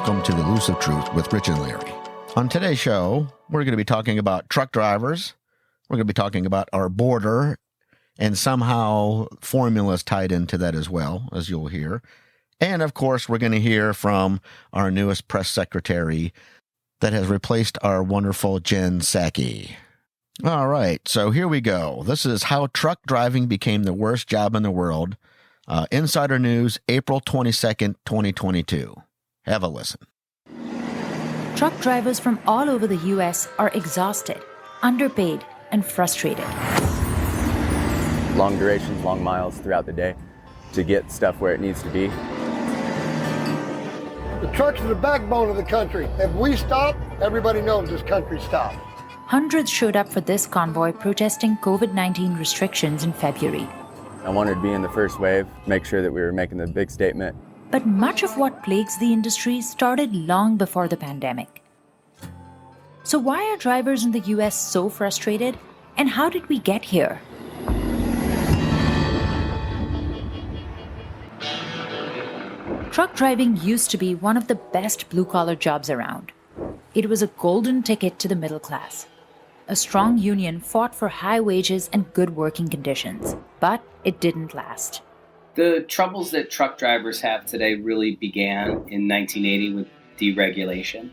Welcome to the Elusive Truth with Rich and Larry. On today's show, we're going to be talking about truck drivers. We're going to be talking about our border, and somehow formulas tied into that as well, as you'll hear. And of course, we're going to hear from our newest press secretary that has replaced our wonderful Jen Psaki. All right, so here we go. This is how truck driving became the worst job in the world. Insider News, April 22nd, 2022. Have a listen. Truck drivers from all over the U.S. are exhausted, underpaid, and frustrated. Long durations, long miles throughout the day to get stuff where it needs to be. The trucks are the backbone of the country. If we stop, everybody knows this country stops. Hundreds showed up for this convoy protesting COVID-19 restrictions in February. I wanted to be in the first wave, make sure that we were making the big statement. But much of what plagues the industry started long before the pandemic. So why are drivers in the U.S. so frustrated, and how did we get here? Truck driving used to be one of the best blue-collar jobs around. It was a golden ticket to the middle class. A strong union fought for high wages and good working conditions, but it didn't last. The troubles that truck drivers have today really began in 1980 with deregulation.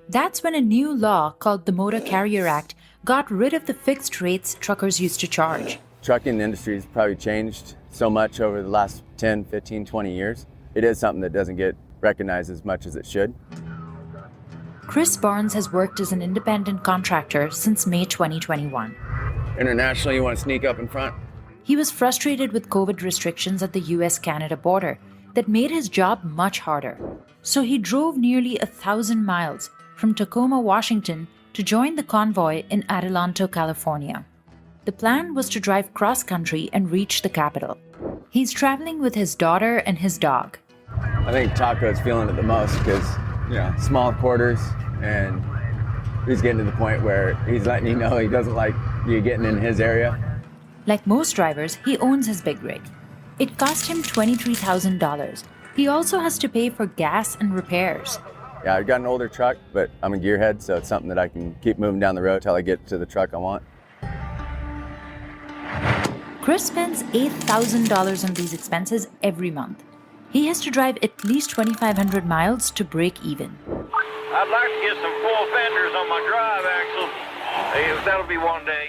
That's when a new law called the Motor Carrier Act got rid of the fixed rates truckers used to charge. Trucking industry has probably changed so much over the last 10, 15, 20 years. It is something that doesn't get recognized as much as it should. Chris Barnes has worked as an independent contractor since May 2021. Internationally, you want to sneak up in front? He was frustrated with COVID restrictions at the US-Canada border that made his job much harder. So he drove nearly 1,000 miles from Tacoma, Washington, to join the convoy in Adelanto, California. The plan was to drive cross-country and reach the capital. He's traveling with his daughter and his dog. I think Taco's feeling it the most because, small quarters, and he's getting to the point where he's letting you know he doesn't like you getting in his area. Like most drivers, he owns his big rig. It cost him $23,000. He also has to pay for gas and repairs. Yeah, I've got an older truck, but I'm a gearhead, so it's something that I can keep moving down the road till I get to the truck I want. Chris spends $8,000 on these expenses every month. He has to drive at least 2,500 miles to break even. I'd like to get some full fenders on my drive axle. Hey, that'll be one day,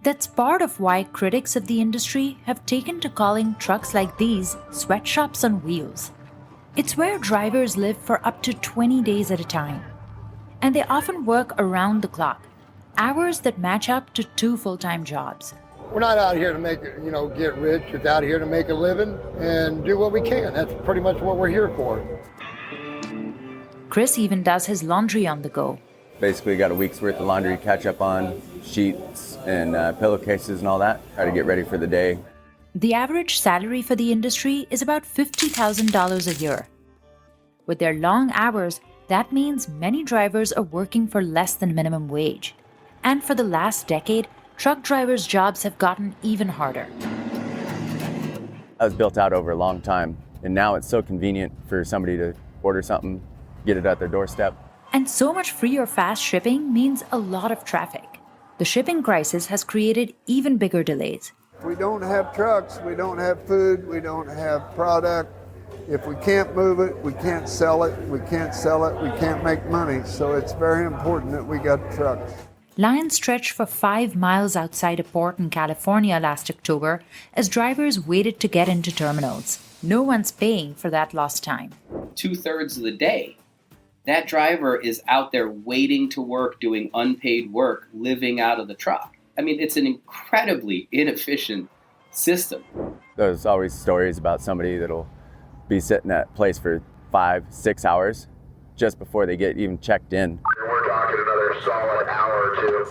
That's part of why critics of the industry have taken to calling trucks like these sweatshops on wheels. It's where drivers live for up to 20 days at a time. And they often work around the clock, hours that match up to 2 full-time jobs. We're not out here to get rich. It's out here to make a living and do what we can. That's pretty much what we're here for. Chris even does his laundry on the go. Basically got a week's worth of laundry to catch up on, sheets and pillowcases and all that. Try to get ready for the day. The average salary for the industry is about $50,000 a year. With their long hours, that means many drivers are working for less than minimum wage. And for the last decade, truck drivers' jobs have gotten even harder. That was built out over a long time, and now it's so convenient for somebody to order something, get it at their doorstep. And so much free or fast shipping means a lot of traffic. The shipping crisis has created even bigger delays. If we don't have trucks, we don't have food, we don't have product. If we can't move it, we can't sell it. We can't sell it, we can't make money. So it's very important that we got trucks. Lines stretched for 5 miles outside a port in California last October as drivers waited to get into terminals. No one's paying for that lost time. 2/3 of the day, that driver is out there waiting to work, doing unpaid work, living out of the truck. I mean, it's an incredibly inefficient system. There's always stories about somebody that'll be sitting at a place for 5-6 hours just before they get even checked in. We're talking another solid hour or two.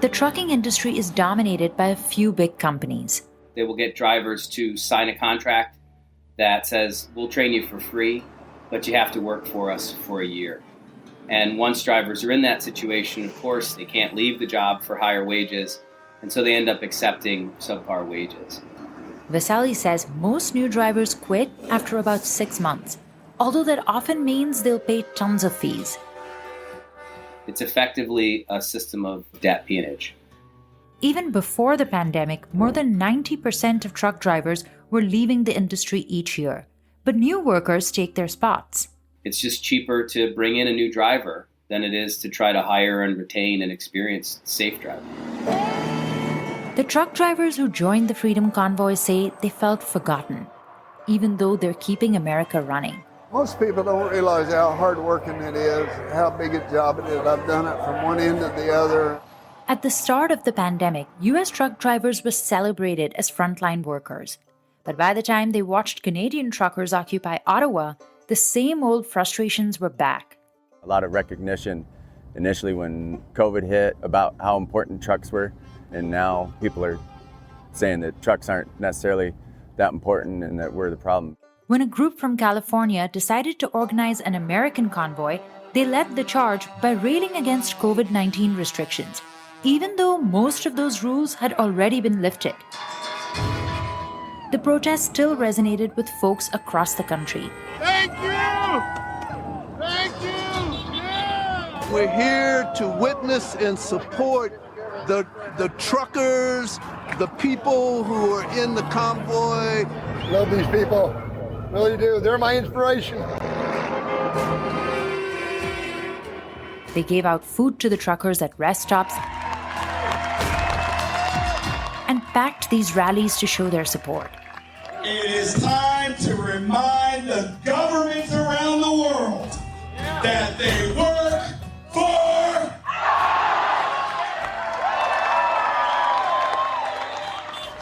The trucking industry is dominated by a few big companies. They will get drivers to sign a contract that says, we'll train you for free, but you have to work for us for a year. And once drivers are in that situation, of course, they can't leave the job for higher wages, and so they end up accepting subpar wages. Vasali says most new drivers quit after about 6 months, although that often means they'll pay tons of fees. It's effectively a system of debt peonage. Even before the pandemic, more than 90% of truck drivers were leaving the industry each year, but new workers take their spots. It's just cheaper to bring in a new driver than it is to try to hire and retain an experienced, safe driver. The truck drivers who joined the Freedom Convoy say they felt forgotten, even though they're keeping America running. Most people don't realize how hard-working it is, how big a job it is. I've done it from one end to the other. At the start of the pandemic, U.S. truck drivers were celebrated as frontline workers. But by the time they watched Canadian truckers occupy Ottawa, the same old frustrations were back. A lot of recognition initially when COVID hit about how important trucks were, and now people are saying that trucks aren't necessarily that important and that we're the problem. When a group from California decided to organize an American convoy, they led the charge by railing against COVID-19 restrictions, even though most of those rules had already been lifted. The protest still resonated with folks across the country. Thank you! Thank you! Yeah! We're here to witness and support the truckers, the people who are in the convoy. Love these people. Really do. They're my inspiration. They gave out food to the truckers at rest stops and packed these rallies to show their support. It is time to remind the governments around the world that they work for.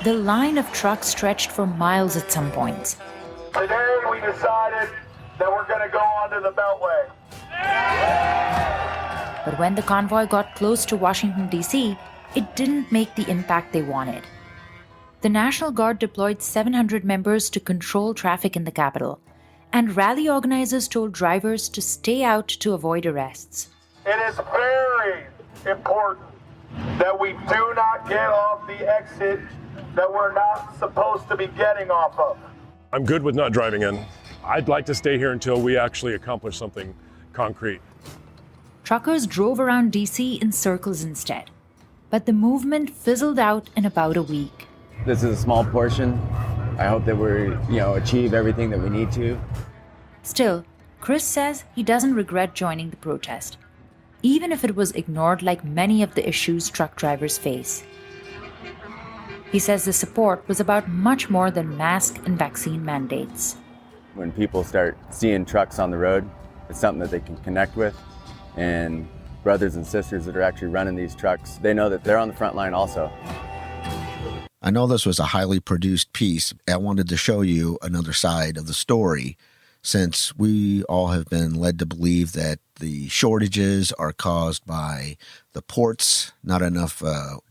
The line of trucks stretched for miles at some points. Today we decided that we're going to go onto the Beltway. But when the convoy got close to Washington, D.C., it didn't make the impact they wanted. The National Guard deployed 700 members to control traffic in the capital, and rally organizers told drivers to stay out to avoid arrests. It is very important that we do not get off the exit that we're not supposed to be getting off of. I'm good with not driving in. I'd like to stay here until we actually accomplish something concrete. Truckers drove around D.C. in circles instead, but the movement fizzled out in about a week. This is a small portion. I hope that we achieve everything that we need to. Still, Chris says he doesn't regret joining the protest, even if it was ignored like many of the issues truck drivers face. He says the support was about much more than mask and vaccine mandates. When people start seeing trucks on the road, it's something that they can connect with. And brothers and sisters that are actually running these trucks, they know that they're on the front line also. I know this was a highly produced piece. I wanted to show you another side of the story, since we all have been led to believe that the shortages are caused by the ports, not enough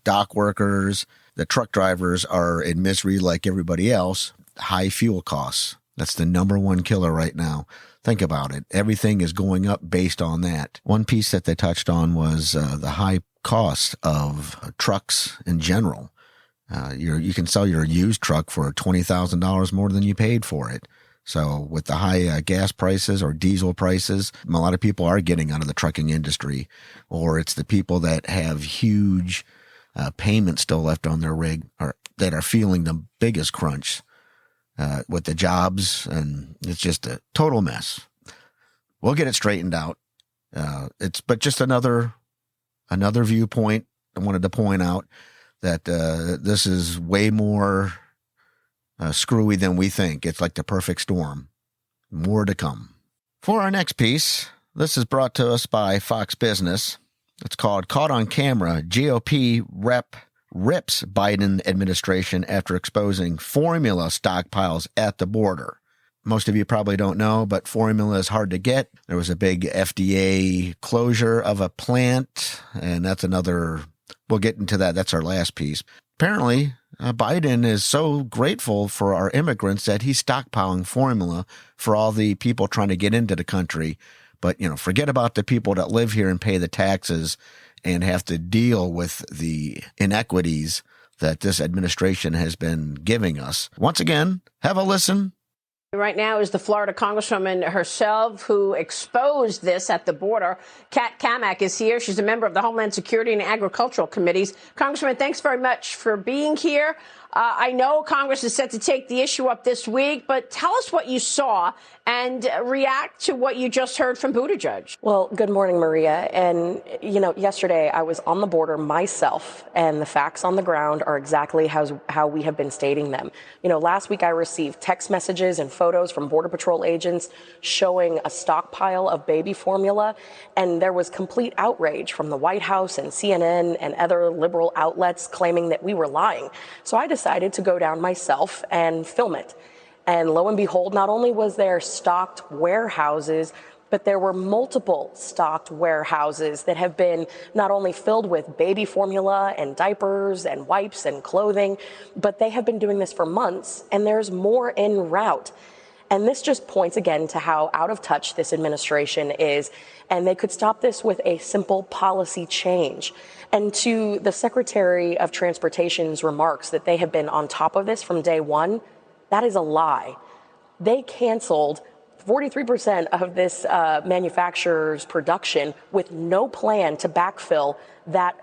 dock workers. The truck drivers are in misery like everybody else. High fuel costs. That's the number one killer right now. Think about it. Everything is going up based on that. One piece that they touched on was the high cost of trucks in general. You can sell your used truck for $20,000 more than you paid for it. So with the high gas prices or diesel prices, a lot of people are getting out of the trucking industry, or it's the people that have huge payments still left on their rig or that are feeling the biggest crunch with the jobs, and it's just a total mess. We'll get it straightened out. But just another viewpoint. I wanted to point out that this is way more screwy than we think. It's like the perfect storm. More to come. For our next piece, this is brought to us by Fox Business. It's called Caught on Camera. GOP rep rips Biden administration after exposing formula stockpiles at the border. Most of you probably don't know, but formula is hard to get. There was a big FDA closure of a plant, and that's another. We'll get into that. That's our last piece. Apparently, Biden is so grateful for our immigrants that he's stockpiling formula for all the people trying to get into the country. But, forget about the people that live here and pay the taxes and have to deal with the inequities that this administration has been giving us. Once again, have a listen. Right now is the Florida Congresswoman herself who exposed this at the border. Kat Kamak is here. She's a member of the Homeland Security and Agricultural Committees. Congresswoman, thanks very much for being here. I know Congress is set to take the issue up this week, but tell us what you saw and react to what you just heard from Buttigieg. Well, good morning, Maria. And, yesterday I was on the border myself, and the facts on the ground are exactly how we have been stating them. Last week I received text messages and photos from Border Patrol agents showing a stockpile of baby formula, and there was complete outrage from the White House and CNN and other liberal outlets claiming that we were lying. So I decided to go down myself and film it. And lo and behold, not only was there stocked warehouses, but there were multiple stocked warehouses that have been not only filled with baby formula and diapers and wipes and clothing, but they have been doing this for months, and there's more en route. And this just points again to how out of touch this administration is, and they could stop this with a simple policy change. And to the Secretary of Transportation's remarks that they have been on top of this from day one, that is a lie. They canceled 43% of this manufacturer's production with no plan to backfill that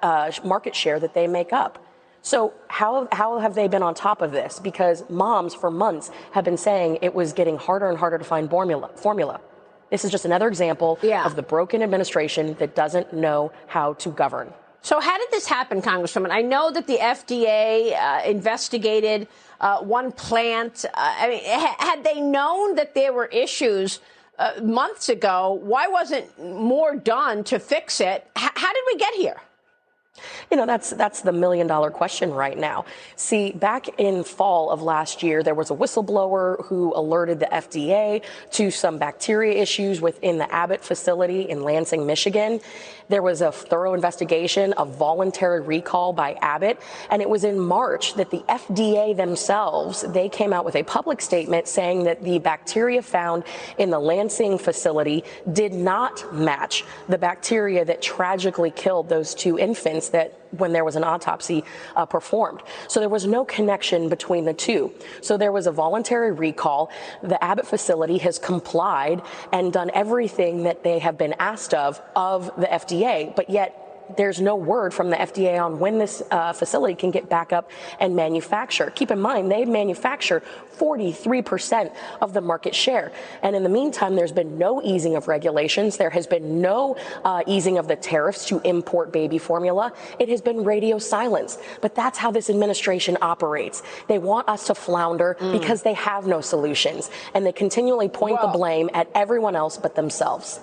market share that they make up. So how have they been on top of this? Because moms for months have been saying it was getting harder and harder to find formula. This is just another example of the broken administration that doesn't know how to govern. So how did this happen, Congresswoman? I know that the FDA investigated one plant. Had they known that there were issues months ago, why wasn't more done to fix it? How did we get here? That's the million-dollar question right now. See, back in fall of last year, there was a whistleblower who alerted the FDA to some bacteria issues within the Abbott facility in Lansing, Michigan. There was a thorough investigation, a voluntary recall by Abbott, and it was in March that the FDA themselves, they came out with a public statement saying that the bacteria found in the Lansing facility did not match the bacteria that tragically killed those two infants that when there was an autopsy performed. So there was no connection between the two. So there was a voluntary recall. The Abbott facility has complied and done everything that they have been asked of the FDA, but yet there's no word from the FDA on when this facility can get back up and manufacture. Keep in mind, they manufacture 43% of the market share. And in the meantime, there's been no easing of regulations. There has been no easing of the tariffs to import baby formula. It has been radio silence. But that's how this administration operates. They want us to flounder because they have no solutions. And they continually point the blame at everyone else but themselves.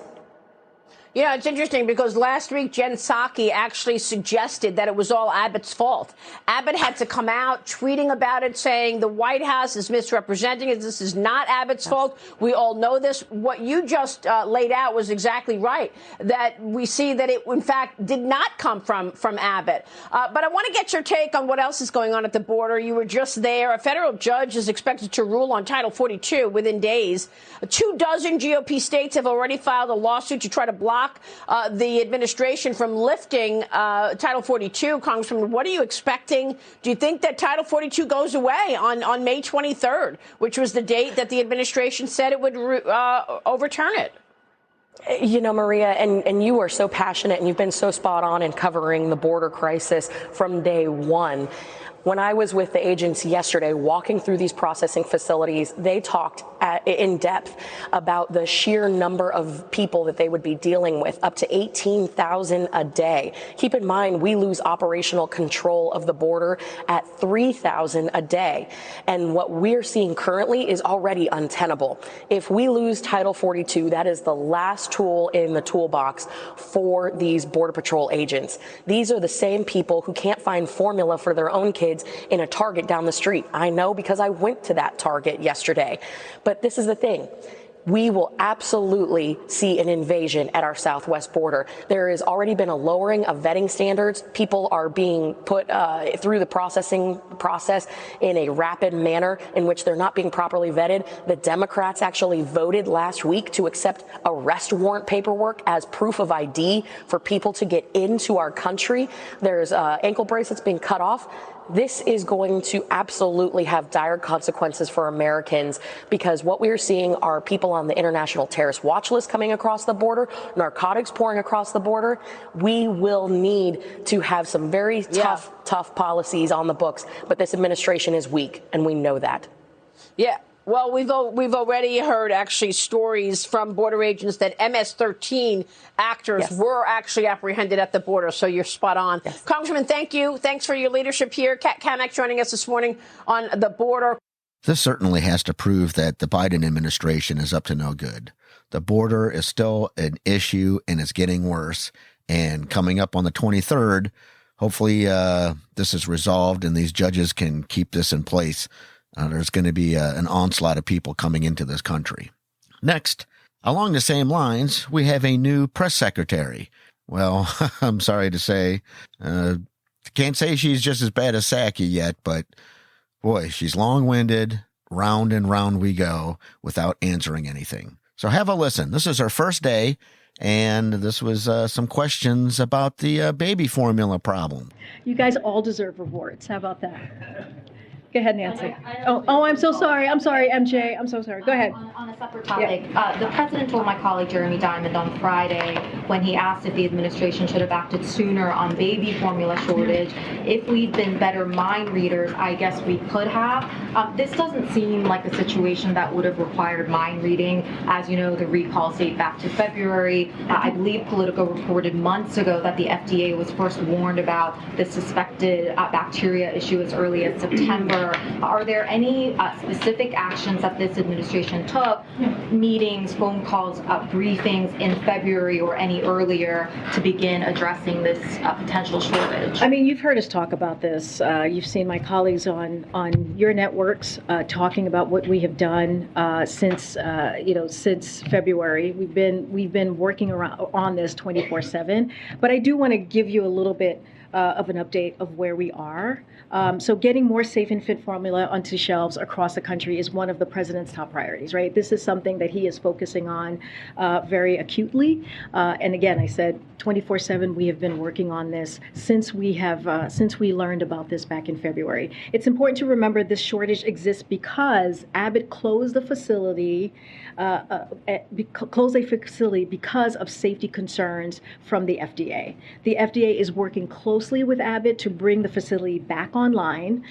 Yeah, it's interesting because last week Jen Psaki actually suggested that it was all Abbott's fault. Abbott had to come out tweeting about it, saying the White House is misrepresenting it. This is not Abbott's fault. We all know this. What you just laid out was exactly right, that we see that it, in fact, did not come from Abbott. But I want to get your take on what else is going on at the border. You were just there. A federal judge is expected to rule on Title 42 within days. 24 GOP states have already filed a lawsuit to try to block the administration from lifting Title 42. Congressman, what are you expecting? Do you think that Title 42 goes away on May 23rd, which was the date that the administration said it would overturn it? Maria, and you are so passionate and you've been so spot on in covering the border crisis from day one. When I was with the agents yesterday walking through these processing facilities, they talked in depth about the sheer number of people that they would be dealing with, up to 18,000 a day. Keep in mind, we lose operational control of the border at 3,000 a day. And what we're seeing currently is already untenable. If we lose Title 42, that is the last tool in the toolbox for these Border Patrol agents. These are the same people who can't find formula for their own kids in a Target down the street. I know because I went to that Target yesterday. But this is the thing. We will absolutely see an invasion at our southwest border. There has already been a lowering of vetting standards. People are being put through the processing process in a rapid manner in which they're not being properly vetted. The Democrats actually voted last week to accept arrest warrant paperwork as proof of ID for people to get into our country. There's ankle bracelets being cut off. this is going to absolutely have dire consequences for Americans, because what we are seeing are people on the international terrorist watch list coming across the border, narcotics pouring across the border. We will need to have some very tough policies on the books, but this administration is weak, and we know that. Yeah. Well, we've already heard actually stories from border agents that MS-13 actors were actually apprehended at the border. So you're spot on. Yes. Congressman, thank you. Thanks for your leadership here. Kat Kamak joining us this morning on the border. This certainly has to prove that the Biden administration is up to no good. The border is still an issue, and it's getting worse. And coming up on the 23rd, hopefully this is resolved and these judges can keep this in place. There's going to be an onslaught of people coming into this country. Next, along the same lines, we have a new press secretary. Well, I'm sorry to say, can't say she's just as bad as Psaki yet, but boy, she's long-winded, round and round we go without answering anything. So have a listen. This is her first day, and this was some questions about the baby formula problem. You guys all deserve rewards. How about that? Go ahead, Nancy. I'm so sorry. I'm sorry, MJ. I'm so sorry. Go ahead. On a separate topic, the president told my colleague Jeremy Diamond on Friday, when he asked if the administration should have acted sooner on baby formula shortage, if we'd been better mind readers, I guess we could have. This doesn't seem like a situation that would have required mind reading. As you know, the recalls date back to February. I believe Politico reported months ago that the FDA was first warned about the suspected bacteria issue as early as September. Are there any specific actions that this administration took, meetings, phone calls, briefings in February or any earlier to begin addressing this potential shortage? I mean, you've heard us talk about this. You've seen my colleagues on your networks talking about what we have done since February. We've been working on this 24/7. But I do want to give you a little bit of an update of where we are. So getting more safe and fit formula onto shelves across the country is one of the president's top priorities, right? This is something that he is focusing on very acutely. And again, I said 24/7, we have been working on this since we learned about this back in February. It's important to remember this shortage exists because Abbott closed a facility because of safety concerns from the FDA. The FDA is working closely with Abbott to bring the facility back online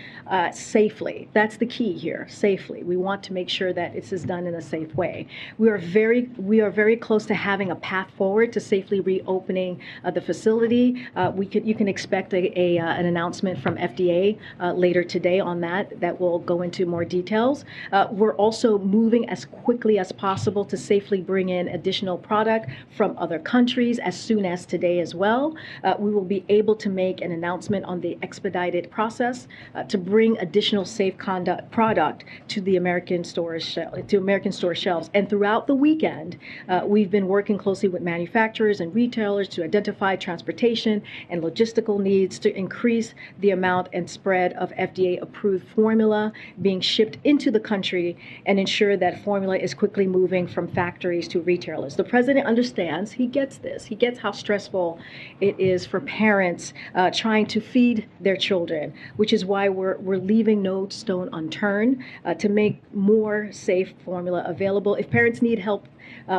safely. That's the key here, safely. We want to make sure that this is done in a safe way. We are very close to having a path forward to safely reopening the facility. You can expect an announcement from FDA later today on that will go into more details. We're also moving as quickly as possible to safely bring in additional product from other countries as soon as today as well. We will be able to make an announcement on the expedited process to bring additional safe conduct product to the American store shelves. And throughout the weekend, we've been working closely with manufacturers and retailers to identify transportation and logistical needs to increase the amount and spread of FDA-approved formula being shipped into the country and ensure that formula is quickly moving from factories to retailers. The president understands, he gets this. He gets how stressful it is for parents trying to feed their children, which is why we're leaving no stone unturned to make more safe formula available. If parents need help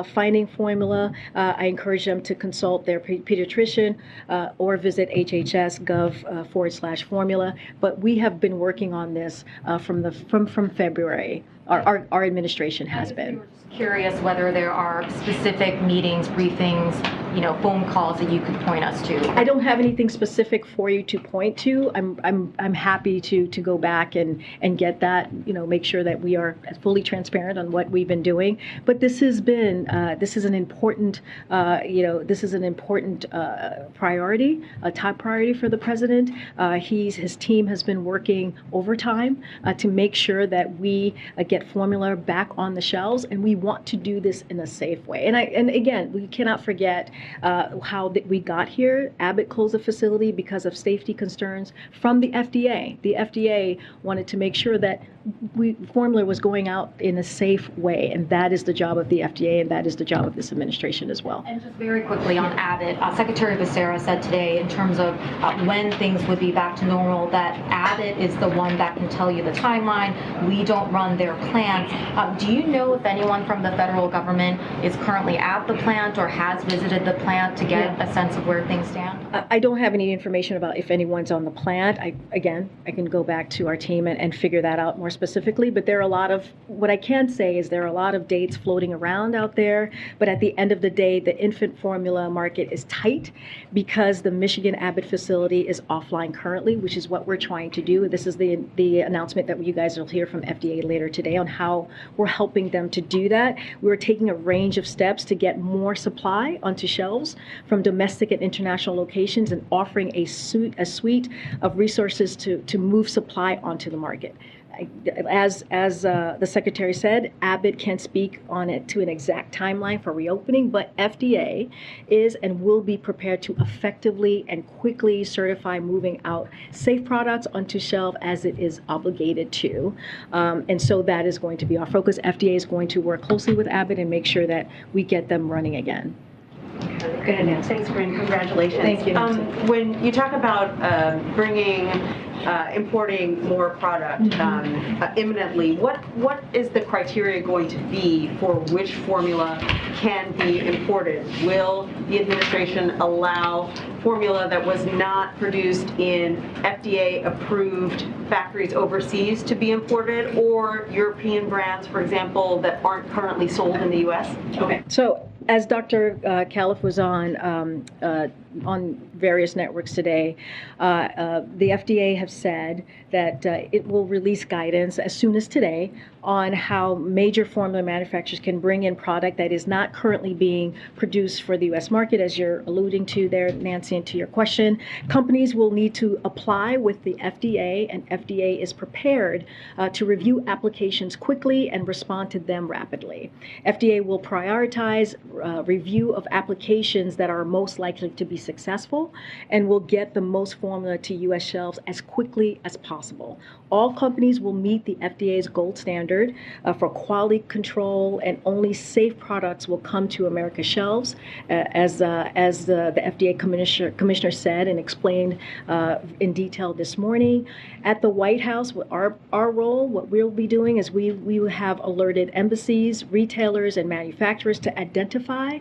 finding formula, I encourage them to consult their pediatrician or visit hhs.gov/formula. But we have been working on this from February. Our administration has been. Curious whether there are specific meetings, briefings, phone calls that you could point us to. I don't have anything specific for you to point to. I'm happy to go back and get that, make sure that we are fully transparent on what we've been doing. But this is an important priority, a top priority for the president. His team has been working overtime to make sure that we get formula back on the shelves, and we want to do this in a safe way. And again, we cannot forget how we got here. Abbott closed the facility because of safety concerns from the FDA. The FDA wanted to make sure that formula was going out in a safe way, and that is the job of the FDA, and that is the job of this administration as well. And just very quickly on Abbott, Secretary Becerra said today in terms of when things would be back to normal that Abbott is the one that can tell you the timeline. We don't run their plants. Do you know if anyone from the federal government is currently at the plant or has visited the plant to get a sense of where things stand? I don't have any information about if anyone's on the plant. I can go back to our team and figure that out more specifically, but there are a lot of, what I can say is there are a lot of dates floating around out there, but at the end of the day, the infant formula market is tight because the Michigan Abbott facility is offline currently, which is what we're trying to do. This is the announcement that you guys will hear from FDA later today on how we're helping them to do that. We're taking a range of steps to get more supply onto shelves from domestic and international locations and offering a suite of resources to move supply onto the market. As the Secretary said, Abbott can't speak on it to an exact timeline for reopening, but FDA is and will be prepared to effectively and quickly certify moving out safe products onto shelf as it is obligated to. And so that is going to be our focus. FDA is going to work closely with Abbott and make sure that we get them running again. Go ahead, Nancy. Thanks, Corinne. Congratulations. Thank you, Nancy. When you talk about importing more product imminently, what is the criteria going to be for which formula can be imported? Will the administration allow formula that was not produced in FDA-approved factories overseas to be imported, or European brands, for example, that aren't currently sold in the U.S.? Okay. So as Dr. Califf was on various networks today, the FDA have said that it will release guidance as soon as today on how major formula manufacturers can bring in product that is not currently being produced for the U.S. market, as you're alluding to there, Nancy, and to your question. Companies will need to apply with the FDA, and FDA is prepared to review applications quickly and respond to them rapidly. FDA will prioritize review of applications that are most likely to be successful and will get the most formula to U.S. shelves as quickly as possible. All companies will meet the FDA's gold standard for quality control, and only safe products will come to America's shelves, as the FDA commissioner said and explained in detail this morning. At the White House, our role, what we'll be doing is we have alerted embassies, retailers, and manufacturers to identify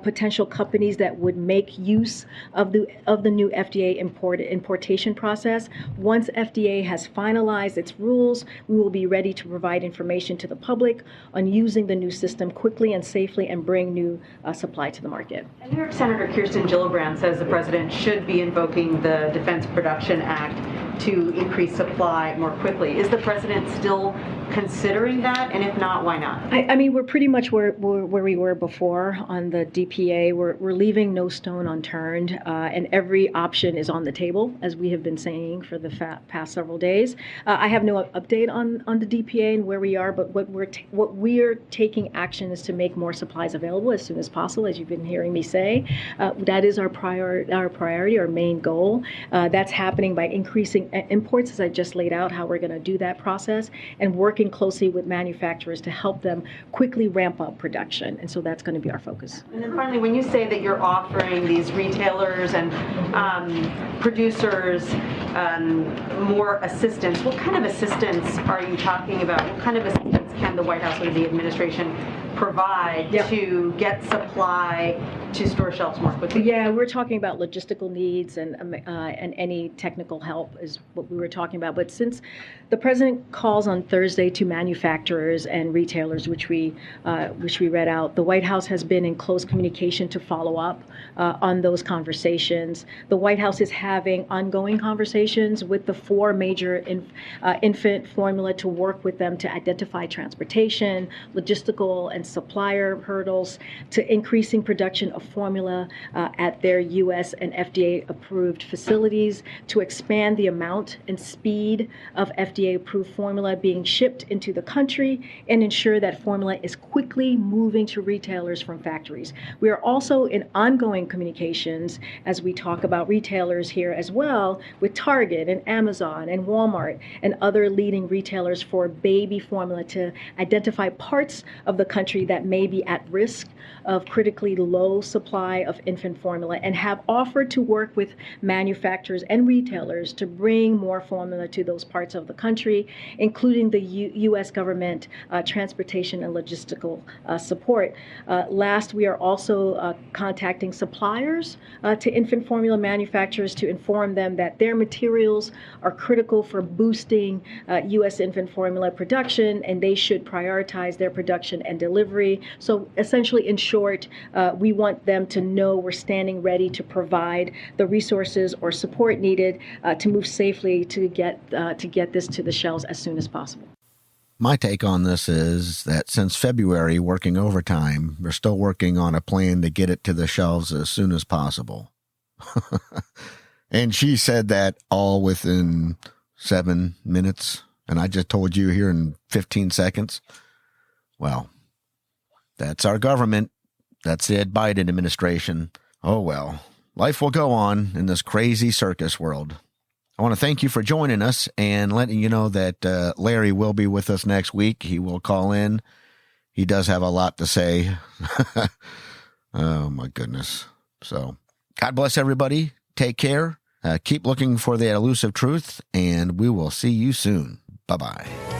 potential companies that would make use of the new FDA importation process. Once FDA has finalized its rules, we will be ready to provide information to the public on using the new system quickly and safely and bring new supply to the market. And New York Senator Kirsten Gillibrand says the president should be invoking the Defense Production Act to increase supply more quickly. Is the president still considering that? And if not, why not? I mean, we're pretty much where we were before on the DPA. We're leaving no stone unturned, and every option is on the table, as we have been saying for the past several days. I have no update on the DPA and where we are, but what we're taking action is to make more supplies available as soon as possible, as you've been hearing me say. That is our priority, our main goal. That's happening by increasing imports, as I just laid out how we're going to do that process, and working closely with manufacturers to help them quickly ramp up production. And so that's going to be our focus. And then finally, when you say that you're offering these retailers and producers more assistance, what kind of assistance are you talking about? What kind of assistance can the White House or the administration provide to get supply to store shelves more quickly? Yeah, we're talking about logistical needs and any technical help is what we were talking about. But since the president calls on Thursday to manufacturers and retailers, which we read out, the White House has been in close communication to follow up on those conversations. The White House is having ongoing conversations with the four major infant formula to work with them to identify transportation, logistical, and supplier hurdles to increasing production of of formula at their U.S. and FDA-approved facilities to expand the amount and speed of FDA-approved formula being shipped into the country and ensure that formula is quickly moving to retailers from factories. We are also in ongoing communications as we talk about retailers here as well with Target and Amazon and Walmart and other leading retailers for baby formula to identify parts of the country that may be at risk of critically low supply of infant formula and have offered to work with manufacturers and retailers to bring more formula to those parts of the country, including the U.S. government transportation and logistical support. Last, we are also contacting suppliers to infant formula manufacturers to inform them that their materials are critical for boosting U.S. infant formula production, and they should prioritize their production and delivery. So essentially, in short, we want them to know we're standing ready to provide the resources or support needed to move safely to get this to the shelves as soon as possible. My take on this is that since February, working overtime, they're still working on a plan to get it to the shelves as soon as possible. And she said that all within 7 minutes. And I just told you here in 15 seconds. Well, that's our government. That's the Biden administration. Oh, well, life will go on in this crazy circus world. I want to thank you for joining us and letting you know that Larry will be with us next week. He will call in. He does have a lot to say. Oh, my goodness. So God bless everybody. Take care. Keep looking for the elusive truth, and we will see you soon. Bye-bye.